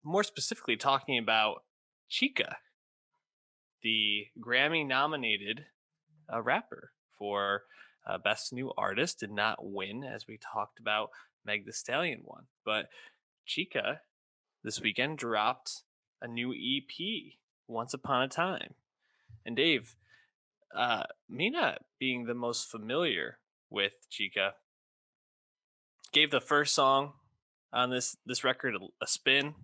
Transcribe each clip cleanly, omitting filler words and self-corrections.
more specifically talking about Chica, the Grammy nominated rapper for Best New Artist. Did not win, as we talked about. Meg the Stallion won. But Chica this weekend dropped a new EP, Once Upon a Time. And Dave, me not being the most familiar with Chica, gave the first song on this record a spin,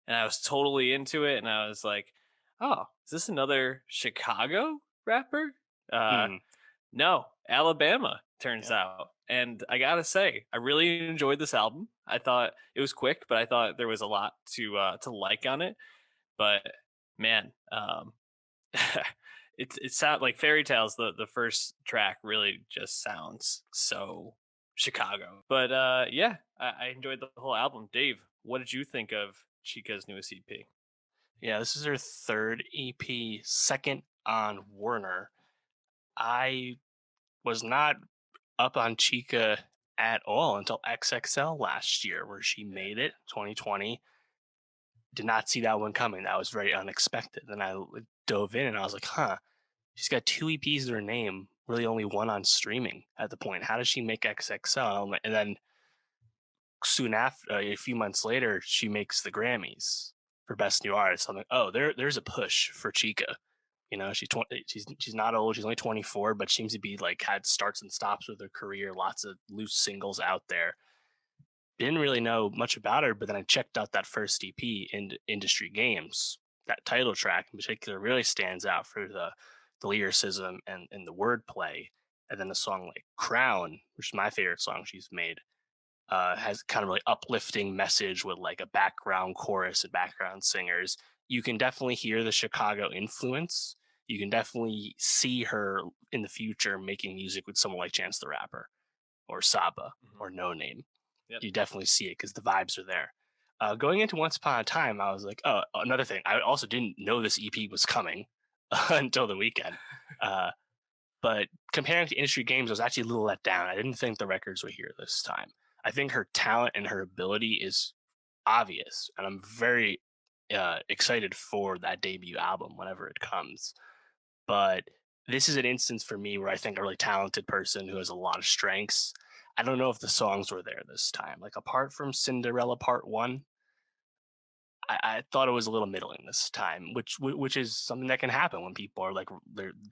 and I was totally into it. And I was like, "Oh, is this another Chicago rapper?" Uh, Hmm. no, Alabama turns Yeah. out. And I gotta say, I really enjoyed this album. I thought it was quick, but I thought there was a lot to like on it. But man, it sound like Fairy Tales. The first track really just sounds so Chicago. But yeah, I enjoyed the whole album. Dave, what did you think of Chica's newest EP? Yeah, this is her third EP, second on Warner. I was not up on Chica at all until XXL last year, where she Yeah. made it 2020. Did not see that one coming. That was very unexpected. Then dove in and I was like, huh, she's got two EPs to her name, really only one on streaming at the point. How does she make XXL? And then soon after, a few months later, she makes the Grammys for Best New Artist. I'm like, oh, there's a push for Chica. You know, she's not old. She's only 24, but seems to be like had starts and stops with her career. Lots of loose singles out there. Didn't really know much about her, but then I checked out that first EP in Industry Games. That title track in particular really stands out for the lyricism and the wordplay. And then the song like Crown, which is my favorite song she's made, has kind of really uplifting message with like a background chorus and background singers. You can definitely hear the Chicago influence. You can definitely see her in the future making music with someone like Chance the Rapper or Saba Mhm. or No Name. Yep. You definitely see it because the vibes are there. Going into Once Upon a Time, I was like, oh, another thing. I also didn't know this EP was coming until the weekend. Uh, but comparing to industry games, I was actually a little let down. I didn't think the records were here this time. I think her talent and her ability is obvious, and I'm very excited for that debut album whenever it comes. But this is an instance for me where I think a really talented person who has a lot of strengths. I don't know if the songs were there this time. Like apart from Cinderella Part One, I thought it was a little middling this time, which is something that can happen when people are like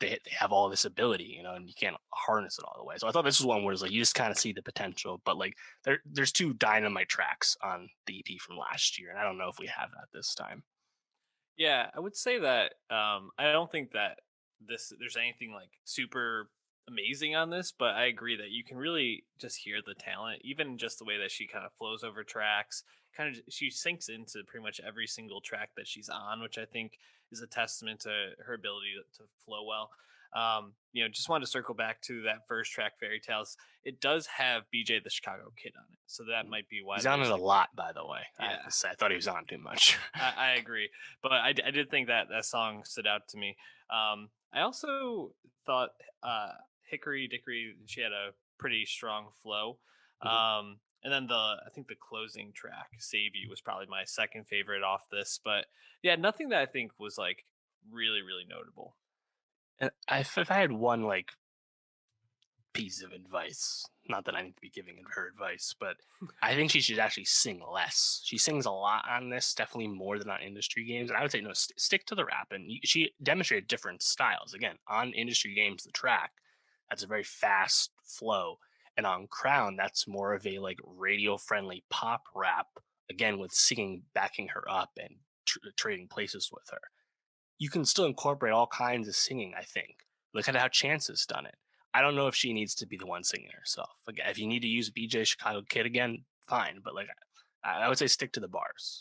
they have all this ability, you know, and you can't harness it all the way. So I thought this was one where it's like you just kind of see the potential, but like there's two dynamite tracks on the EP from last year, and I don't know if we have that this time. Yeah, I would say that I don't think that this there's anything like super amazing on this, but I agree that you can really just hear the talent, even just the way that she kind of flows over tracks. Kind of, she sinks into pretty much every single track that she's on, which I think is a testament to her ability to flow well. Just wanted to circle back to that first track, Fairy Tales. It does have BJ the Chicago Kid on it, so that might be why He's on it there's a like lot, by the way. I have yeah. to say, I thought he was on too much. I agree, but I did think that that song stood out to me. I also thought Hickory Dickory, she had a pretty strong flow. Mhm. And then I think the closing track, Save You, was probably my second favorite off this. But yeah, nothing that I think was like really, really notable. And if I had one like piece of advice. Not that I need to be giving her advice, but I think she should actually sing less. She sings a lot on this, definitely more than on industry games. And I would say, no, stick to the rap. And she demonstrated different styles. Again, on industry games, the track, that's a very fast flow. And on Crown, that's more of a like radio friendly pop rap, again, with singing backing her up and trading places with her. You can still incorporate all kinds of singing, I think. Look at how Chance has done it. I don't know if she needs to be the one singing herself. Again, if you need to use BJ Chicago Kid again, fine. But like, I would say stick to the bars.